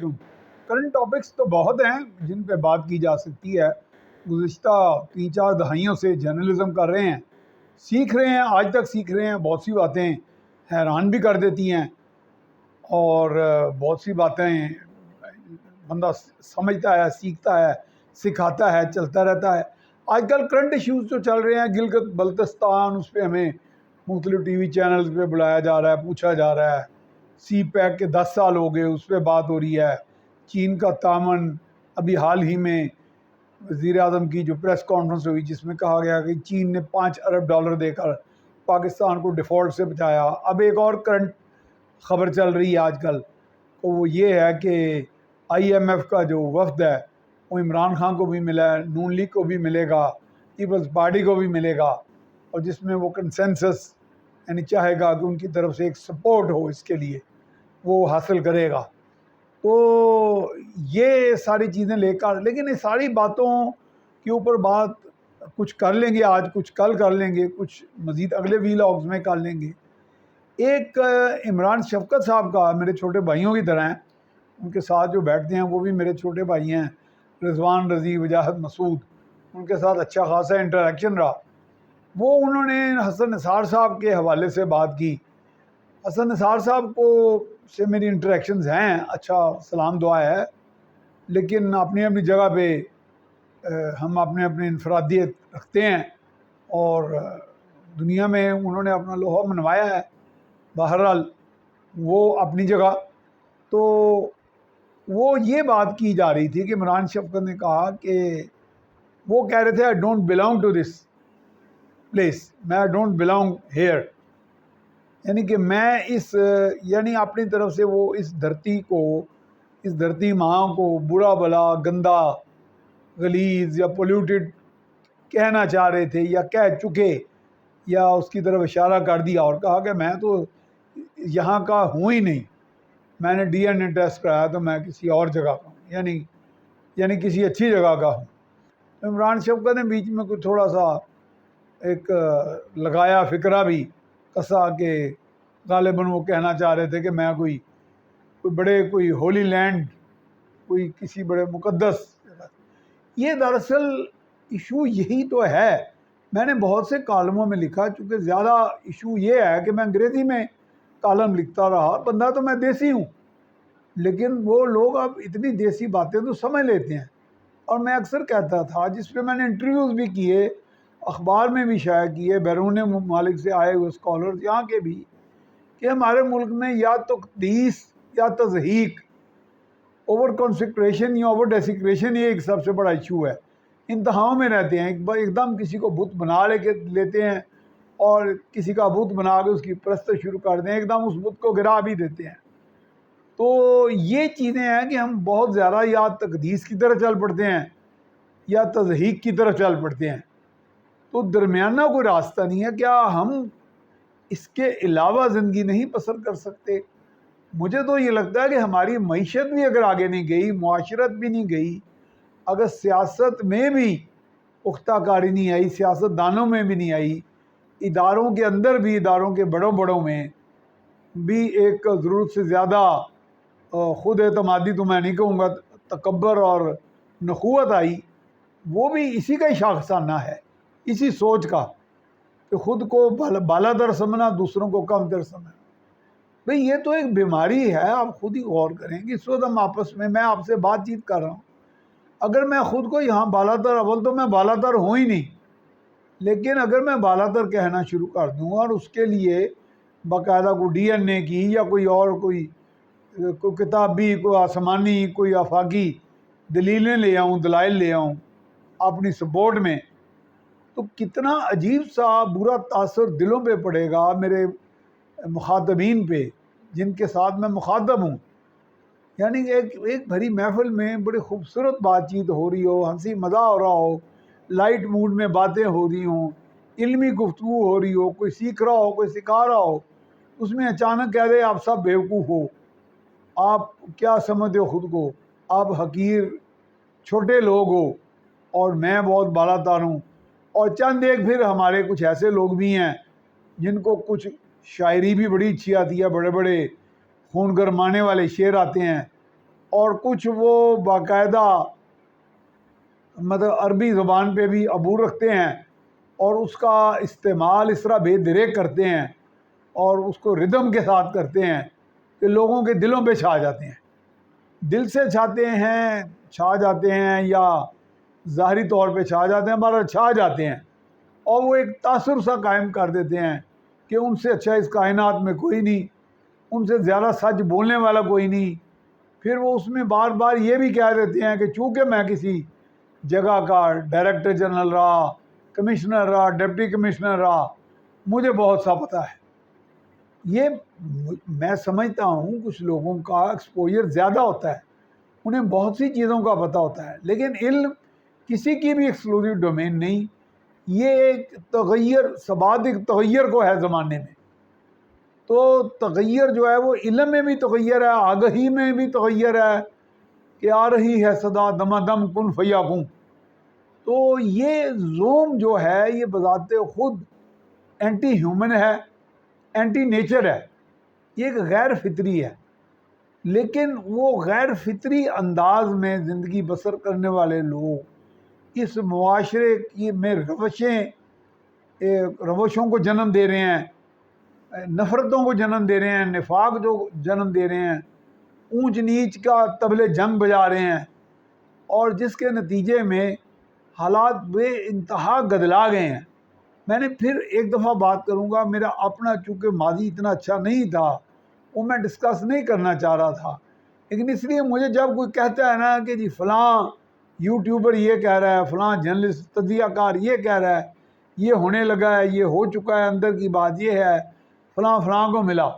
علیکم۔ Current topics تو بہت ہیں جن پہ بات کی جا سکتی ہے۔ گزشتہ 3-4 دہائیوں سے جرنلزم کر رہے ہیں، سیکھ رہے ہیں، آج تک سیکھ رہے ہیں۔ بہت سی باتیں حیران بھی کر دیتی ہیں اور بہت سی باتیں بندہ سمجھتا ہے، سیکھتا ہے، سکھاتا ہے، چلتا رہتا ہے۔ آج کل کرنٹ ایشوز جو چل رہے ہیں، گلگت بلتستان، اس پہ ہمیں مختلف ٹی وی چینلز پہ بلایا جا رہا ہے، پوچھا جا رہا ہے۔ سی پیک کے 10 سال ہو گئے، اس پہ بات ہو رہی ہے۔ چین کا تعاون، ابھی حال ہی میں وزیر اعظم کی جو پریس کانفرنس ہوئی جس میں کہا گیا کہ چین نے $5 ارب دے کر پاکستان کو ڈیفالٹ سے بچایا۔ اب ایک اور کرنٹ خبر چل رہی ہے آج کل، تو وہ یہ ہے کہ IMF کا جو وفد ہے وہ عمران خان کو بھی ملا ہے، نون لیگ کو بھی ملے گا، پیپلز پارٹی کو بھی ملے گا، اور جس میں وہ کنسنسس یعنی چاہے گا کہ ان کی طرف سے ایک سپورٹ ہو اس کے لیے، وہ حاصل کرے گا۔ تو یہ ساری چیزیں لے کر، لیکن اس ساری باتوں کے اوپر بات کچھ کر لیں گے آج، کچھ کل کر لیں گے، کچھ مزید اگلے ویلاگز میں کر لیں گے۔ ایک عمران شفقت صاحب کا، میرے چھوٹے بھائیوں کی طرح ہیں، ان کے ساتھ جو بیٹھتے ہیں وہ بھی میرے چھوٹے بھائی ہیں، رضوان، رضی، وجاہت، مسعود، ان کے ساتھ اچھا خاصا انٹریکشن رہا۔ وہ انہوں نے حسن نثار صاحب کے حوالے سے بات کی۔ حسن نثار صاحب کو سے میری انٹریکشنز ہیں، اچھا سلام دعا ہے، لیکن اپنی اپنی جگہ پہ ہم اپنے انفرادیت رکھتے ہیں، اور دنیا میں انہوں نے اپنا لوہا منوایا ہے، بہرحال وہ اپنی جگہ۔ تو وہ یہ بات کی جا رہی تھی کہ عمران شفقت نے کہا کہ وہ کہہ رہے تھے I don't belong to this place، میں I don't belong here، یعنی کہ میں یعنی اپنی طرف سے وہ اس دھرتی کو، اس دھرتی ماں کو برا بلا، گندا، غلیظ یا پولیوٹڈ کہنا چاہ رہے تھے، یا کہہ چکے، یا اس کی طرف اشارہ کر دیا اور کہا کہ میں تو یہاں کا ہوں ہی نہیں، میں نے DNA ٹیسٹ کرایا تو میں کسی اور جگہ کا ہوں، یعنی کسی اچھی جگہ کا ہوں۔ عمران شفقت نے بیچ میں کوئی تھوڑا سا ایک لگایا فکرہ بھی کسا کہ غالباً وہ کہنا چاہ رہے تھے کہ میں کوئی بڑے ہولی لینڈ، کوئی کسی بڑے مقدس جگہ۔ یہ دراصل ایشو یہی تو ہے۔ میں نے بہت سے کالموں میں لکھا، چونکہ زیادہ ایشو یہ ہے کہ میں انگریزی میں کالم لکھتا رہا، بندہ تو میں دیسی ہوں، لیکن وہ لوگ اب اتنی دیسی باتیں تو سمجھ لیتے ہیں۔ اور میں اکثر کہتا تھا، جس پہ میں نے انٹرویوز بھی کیے، اخبار میں بھی شائع کیے، بیرون ممالک سے آئے ہوئے اسکالرز یہاں کے بھی، کہ ہمارے ملک میں یا تقدیس یا تضحیق، اوور کنسیکریشن یا اوور ڈیسیکریشن، یہ ایک سب سے بڑا ایشو ہے۔ انتہاؤں میں رہتے ہیں، ایک دم کسی کو بت بنا لیتے ہیں، اور کسی کا بت بنا کے اس کی پرستش شروع کر دیں، ایک دم اس بت کو گرا بھی دیتے ہیں۔ تو یہ چیزیں ہیں کہ ہم بہت زیادہ یا تقدیس کی طرف چل پڑتے ہیں یا تضحیق کی طرف چل پڑتے ہیں، تو درمیانہ کوئی راستہ نہیں ہے۔ کیا ہم اس کے علاوہ زندگی نہیں بسر کر سکتے؟ مجھے تو یہ لگتا ہے کہ ہماری معیشت بھی اگر آگے نہیں گئی، معاشرت بھی نہیں گئی، اگر سیاست میں بھی پختہ کاری نہیں آئی، سیاست دانوں میں بھی نہیں آئی، اداروں کے اندر بھی، اداروں کے بڑوں میں بھی ایک ضرورت سے زیادہ خود اعتمادی تو میں نہیں کہوں گا، تکبر اور نخوت آئی، وہ بھی اسی کا ہی شاخسانہ ہے، اسی سوچ کا کہ خود کو بالاتر سمجھنا، دوسروں کو کم تر سمجھنا۔ بھئی یہ تو ایک بیماری ہے، آپ خود ہی غور کریں کہ اس وقت ہم آپس میں آپ سے بات چیت کر رہا ہوں، اگر میں خود کو یہاں بالاتر، اول تو میں بالاتر ہوں ہی نہیں، لیکن اگر میں بالاتر کہنا شروع کر دوں اور اس کے لیے باقاعدہ کوئی DNA کی یا کوئی کتابی، کوئی آسمانی، کوئی آفاقی دلیلیں لے آؤں، دلائل لے آؤں اپنی سپورٹ میں، تو کتنا عجیب سا برا تاثر دلوں پہ پڑے گا، میرے مخاطبین پہ جن کے ساتھ میں مخاطب ہوں۔ یعنی ایک بھری محفل میں بڑی خوبصورت بات چیت ہو رہی ہو، ہنسی مزاح ہو رہا ہو، لائٹ موڈ میں باتیں ہو رہی ہوں، علمی گفتگو ہو رہی ہو، کوئی سیکھ رہا ہو، کوئی سکھا رہا ہو، اس میں اچانک کہہ دے آپ سب بیوقوف ہو، آپ کیا سمجھتے ہو خود کو، آپ حقیر چھوٹے لوگ ہو اور میں بہت بالاتر ہوں۔ اور چند ایک پھر ہمارے کچھ ایسے لوگ بھی ہیں جن کو کچھ شاعری بھی بڑی اچھی آتی ہے، بڑے بڑے خون گرمانے والے شعر آتے ہیں، اور کچھ وہ باقاعدہ مطلب عربی زبان پہ بھی عبور رکھتے ہیں اور اس کا استعمال اس طرح بے دریغ کرتے ہیں اور اس کو ردم کے ساتھ کرتے ہیں کہ لوگوں کے دلوں پہ چھا جاتے ہیں. دل سے چھا جاتے ہیں یا ظاہری طور پہ چھا جاتے ہیں، ہمارا چھا جاتے ہیں اور وہ ایک تاثر سا قائم کر دیتے ہیں کہ ان سے اچھا اس کائنات میں کوئی نہیں، ان سے زیادہ سچ بولنے والا کوئی نہیں. پھر وہ اس میں بار بار یہ بھی کہہ دیتے ہیں کہ چونکہ میں کسی جگہ کا ڈائریکٹر جنرل رہا، کمشنر رہا، ڈپٹی کمشنر رہا، مجھے بہت سا پتہ ہے. یہ میں سمجھتا ہوں کچھ لوگوں کا ایکسپوجر زیادہ ہوتا ہے، انہیں بہت سی چیزوں کا پتہ ہوتا ہے، لیکن علم کسی کی بھی ایکسکلوسیو ڈومین نہیں. یہ ایک تغیر، سبادق تغیر کو ہے زمانے میں. تو تغیر جو ہے وہ علم میں بھی تغیر ہے، آگہی میں بھی تغیر ہے کہ آ رہی ہے صدا دما دم کن فیکون. تو یہ زوم جو ہے یہ بذات خود اینٹی ہیومن ہے، اینٹی نیچر ہے، یہ ایک غیر فطری ہے. لیکن وہ غیر فطری انداز میں زندگی بسر کرنے والے لوگ اس معاشرے کی میں روشوں کو جنم دے رہے ہیں، نفرتوں کو جنم دے رہے ہیں، نفاق جو جنم دے رہے ہیں، اونچ نیچ کا طبل جنگ بجا رہے ہیں، اور جس کے نتیجے میں حالات بے انتہا گدلا گئے ہیں. میں نے پھر ایک دفعہ بات کروں گا، میرا اپنا چونکہ ماضی اتنا اچھا نہیں تھا وہ میں ڈسکس نہیں کرنا چاہ رہا تھا، لیکن اس لیے مجھے جب کوئی کہتا ہے نا کہ جی فلاں یوٹیوبر یہ کہہ رہا ہے، فلاں جرنلسٹ تجزیہ کار یہ کہہ رہا ہے، یہ ہونے لگا ہے، یہ ہو چکا ہے، اندر کی بات یہ ہے، فلاں فلاں کو ملا،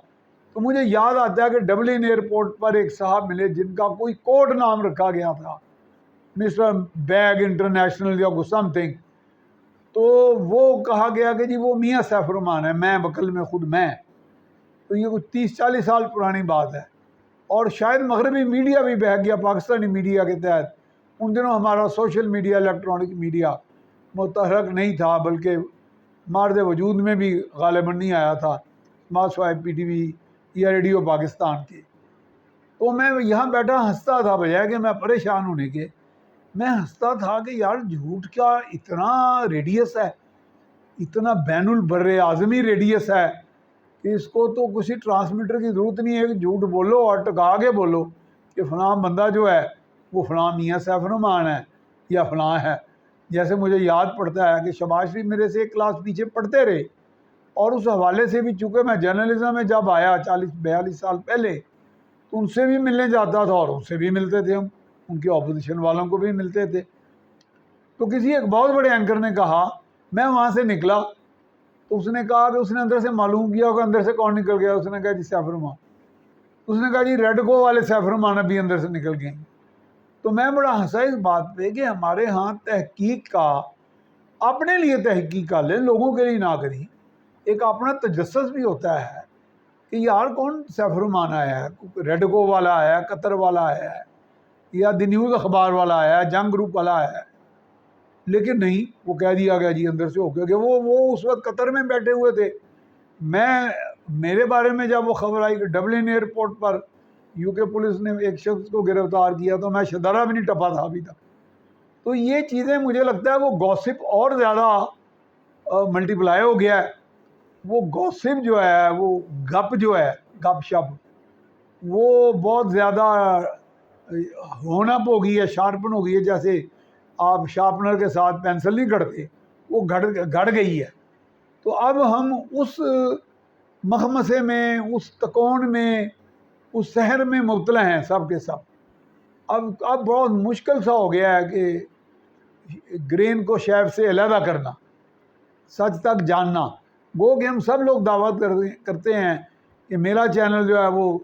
تو مجھے یاد آتا ہے کہ ڈبلن ایئرپورٹ پر ایک صاحب ملے جن کا کوئی کوڈ نام رکھا گیا تھا، مسٹر بیگ انٹرنیشنل یا سم تھنگ. تو وہ کہا گیا کہ جی وہ میاں سیف الرحمان ہے، میں بکل میں خود میں. تو یہ کچھ 30-40 سال پرانی بات ہے، اور شاید مغربی میڈیا بھی بہہ گیا پاکستانی میڈیا کے تحت. ان دنوں ہمارا سوشل میڈیا، الیکٹرانک میڈیا متحرک نہیں تھا، بلکہ مارد وجود میں بھی غالباً نہیں آیا تھا، ماسوائے پی ٹی وی یا ریڈیو پاکستان کے. تو میں یہاں بیٹھا ہنستا تھا، بجائے کہ میں پریشان ہونے کے میں ہنستا تھا کہ یار جھوٹ کا اتنا ریڈیس ہے، اتنا بین البر اعظمی ریڈیس ہے کہ اس کو تو کسی ٹرانسمیٹر کی ضرورت نہیں ہے کہ جھوٹ بولو اور ٹکا کے بولو کہ فلاں بندہ جو ہے وہ فلاں میاں سیف الرحمان ہے یا فلاں ہے. جیسے مجھے یاد پڑتا ہے کہ شباز شریف میرے سے ایک کلاس پیچھے پڑھتے رہے، اور اس حوالے سے بھی چونکہ میں جرنلزم میں جب آیا 40-42 سال پہلے تو ان سے بھی ملنے جاتا تھا اور ان سے بھی ملتے تھے، ہم ان کے اپوزیشن والوں کو بھی ملتے تھے. تو کسی ایک بہت بڑے اینکر نے کہا، میں وہاں سے نکلا تو اس نے کہا کہ اس نے اندر سے معلوم کیا کہ اندر سے کون نکل گیا. اس نے کہا جی سیف الرحمان. اس نے کہا جی ریڈ کو والے سیف الرحمان ابھی اندر سے نکل گئے. تو میں بڑا ہنسا اس بات پہ کہ ہمارے ہاں تحقیق کا، اپنے لیے تحقیق کر لیں، لوگوں کے لیے نہ کریں. ایک اپنا تجسس بھی ہوتا ہے کہ یار کون سیف الرحمان آیا ہے، ریڈ کو والا آیا ہے، قطر والا آیا ہے، یا دی نیوز اخبار والا آیا ہے، جنگ گروپ والا آیا ہے. لیکن نہیں، وہ کہہ دیا گیا جی اندر سے ہو گیا کہ وہ اس وقت قطر میں بیٹھے ہوئے تھے. میرے بارے میں جب وہ خبر آئی کہ ڈبلن ایئرپورٹ پر یو کے پولیس نے ایک شخص کو گرفتار کیا تو میں شدارہ بھی نہیں ٹپا تھا ابھی تک. تو یہ چیزیں مجھے لگتا ہے وہ گوسپ اور زیادہ ملٹی پلائی ہو گیا ہے. وہ گوسپ جو ہے، وہ گپ جو ہے، گپ شپ، وہ بہت زیادہ ہونا ہو گئی ہے، شارپن ہو گئی ہے. جیسے آپ شارپنر کے ساتھ پینسل نہیں گھڑتے، وہ گھڑ گئی ہے. تو اب ہم اس مخمسے میں، اس تکون میں، اس سحر میں مبتلا ہیں سب کے سب. اب بہت مشکل سا ہو گیا ہے کہ گرین کو شیف سے علیحدہ کرنا، سچ تک جاننا. گو کہ ہم سب لوگ دعوت کرتے ہیں کہ میرا چینل جو ہے وہ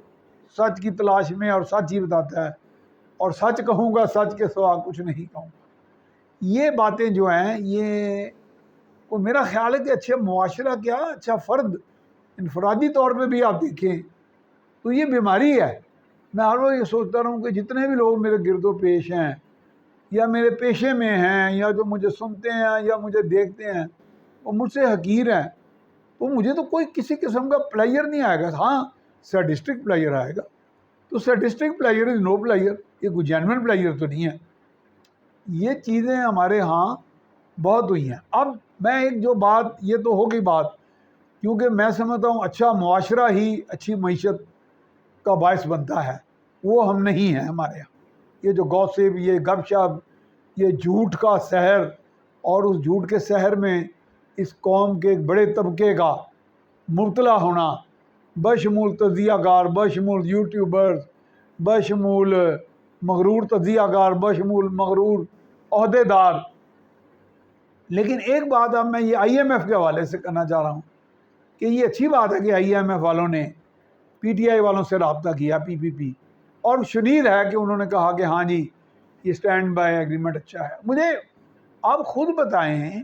سچ کی تلاش میں اور سچ ہی بتاتا ہے، اور سچ کہوں گا، سچ کے سوا کچھ نہیں کہوں گا. یہ باتیں جو ہیں، یہ میرا خیال ہے کہ اچھے معاشرہ کیا، اچھا فرد انفرادی طور پہ بھی آپ دیکھیں تو یہ بیماری ہے. میں ہر وقت یہ سوچتا رہوں کہ جتنے بھی لوگ میرے گرد و پیش ہیں یا میرے پیشے میں ہیں یا جو مجھے سنتے ہیں یا مجھے دیکھتے ہیں، وہ مجھ سے حقیر ہیں. تو مجھے تو کوئی کسی قسم کا پلیئر نہیں آئے گا. ہاں سیڈسٹک پلیئر آئے گا، تو statistic player is no player, یہ کوئی جینوئن پلیئر تو نہیں ہے۔ یہ چیزیں ہمارے ہاں بہت ہوئی ہیں۔ اب میں ایک جو بات، یہ تو ہوگی بات، کیونکہ میں سمجھتا ہوں اچھا معاشرہ ہی اچھی معیشت کا باعث بنتا ہے، وہ ہم نہیں ہیں ہمارے یہاں۔ یہ جو گوسپ، یہ گپ شپ، یہ جھوٹ کا سحر، اور اس جھوٹ کے سحر میں اس قوم کے ایک بڑے طبقے کا مبتلا ہونا، بشمول تجزیہ کار، بشمول یوٹیوبرز، بشمول مغرور تجزیہ کار، بشمول مغرور عہدے دار۔ لیکن ایک بات اب میں یہ آئی ایم ایف کے حوالے سے کرنا چاہ رہا ہوں کہ یہ اچھی بات ہے کہ آئی ایم ایف والوں نے پی ٹی آئی والوں سے رابطہ کیا، پی، اور شنید ہے کہ انہوں نے کہا کہ ہاں جی یہ اسٹینڈ بائی ایگریمنٹ اچھا ہے۔ مجھے آپ خود بتائیں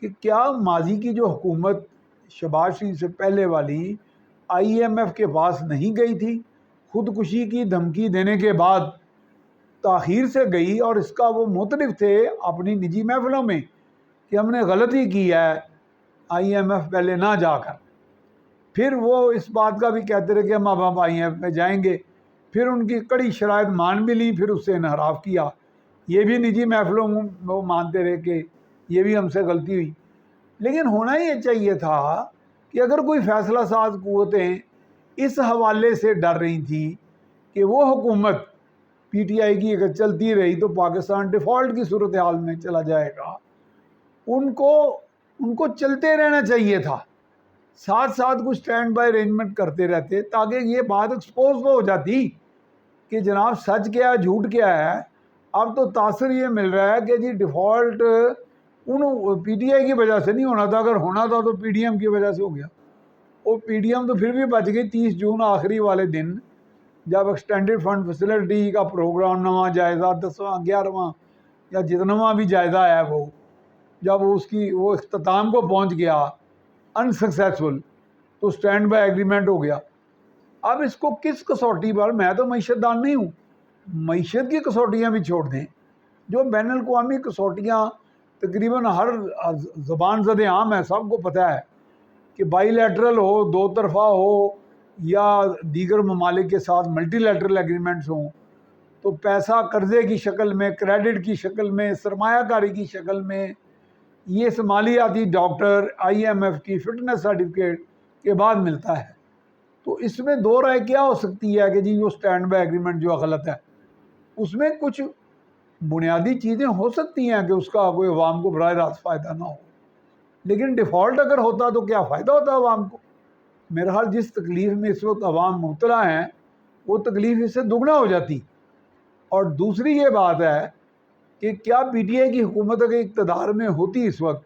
کہ کیا ماضی کی جو حکومت شہباز شریف سے پہلے والی آئی ایم ایف کے پاس نہیں گئی تھی؟ خودکشی کی دھمکی دینے کے بعد تاخیر سے گئی، اور اس کا وہ مترف تھے اپنی نجی محفلوں میں کہ ہم نے غلطی کی ہے آئی ایم ایف پہلے نہ جا کر۔ پھر وہ اس بات کا بھی کہتے رہے کہ ہم اب آئی ایم ایف میں جائیں گے، پھر ان کی کڑی شرائط مان بھی لی، پھر اس سے انحراف کیا۔ یہ بھی نجی محفلوں میں وہ مانتے رہے کہ یہ بھی ہم سے غلطی ہوئی۔ لیکن ہونا یہ چاہیے تھا کہ اگر کوئی فیصلہ ساز قوتیں اس حوالے سے ڈر رہی تھیں کہ وہ حکومت پی ٹی آئی کی اگر چلتی رہی تو پاکستان ڈیفالٹ کی صورتحال میں چلا جائے گا، ان کو چلتے رہنا چاہیے تھا، ساتھ ساتھ کچھ اسٹینڈ بائی ارینجمنٹ کرتے رہتے، تاکہ یہ بات ایکسپوز ہو جاتی کہ جناب سچ کیا ہے، جھوٹ کیا ہے۔ اب تو تاثر یہ مل رہا ہے کہ جی default in P T I کی وجہ سے نہیں ہونا تھا، اگر ہونا تھا تو پی ڈی ایم کی وجہ سے ہو گیا۔ وہ پی ڈی ایم تو پھر بھی بچ گئی۔ 30 جون آخری والے دن جب ایکسٹینڈڈ فنڈ فیسلٹی کا پروگرام نواں جائزہ 10واں 11واں یا جتنواں بھی جائزہ ہے وہ جب وہ اختتام کو پہنچ گیا انسکسیسفل، تو اسٹینڈ بائی ایگریمنٹ ہو گیا۔ اب اس کو کس کسوٹی پر، میں تو معیشت دان نہیں ہوں، معیشت کی کسوٹیاں بھی چھوڑ دیں، جو بین الاقوامی کسوٹیاں تقریباً ہر زبان زد عام ہے، سب کو پتہ ہے کہ بائی لیٹرل ہو، دو طرفہ ہو، یا دیگر ممالک کے ساتھ ملٹی لیٹرل ایگریمنٹس ہوں، تو پیسہ قرضے کی شکل میں، کریڈٹ کی شکل میں، سرمایہ کاری کی شکل میں، یہ مالیاتی ڈاکٹر آئی ایم ایف کی فٹنس سرٹیفکیٹ کے بعد ملتا ہے۔ تو اس میں دو رائے کیا ہو سکتی ہے کہ جی جو اسٹینڈ بائی ایگریمنٹ جو غلط ہے، اس میں کچھ بنیادی چیزیں ہو سکتی ہیں کہ اس کا کوئی عوام کو براہ راست فائدہ نہ ہو، لیکن ڈیفالٹ اگر ہوتا تو کیا فائدہ ہوتا عوام کو؟ میرا حال جس تکلیف میں اس وقت عوام مبتلا ہیں وہ تکلیف اس سے دگنا ہو جاتی۔ اور دوسری یہ بات ہے کہ کیا پی ٹی آئی کی حکومت اگر اقتدار میں ہوتی اس وقت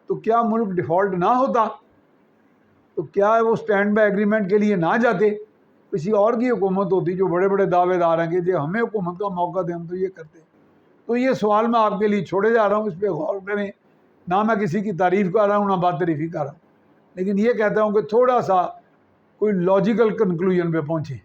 تو کیا ملک ڈیفالٹ نہ ہوتا؟ تو کیا وہ اسٹینڈ بائی ایگریمنٹ کے لیے نہ جاتے؟ کسی اور کی حکومت ہوتی جو بڑے بڑے دعوے دار ہیں کہ جی ہمیں حکومت کا موقع دیں ہم تو یہ کرتے۔ تو یہ سوال میں آپ کے لیے چھوڑے جا رہا ہوں، اس پہ غور کریں۔ نہ میں کسی کی تعریف کر رہا ہوں نہ بات تعریفی کر رہا ہوں، لیکن یہ کہتا ہوں کہ تھوڑا سا کوئی لاجیکل کنکلوژن پہ پہنچیں۔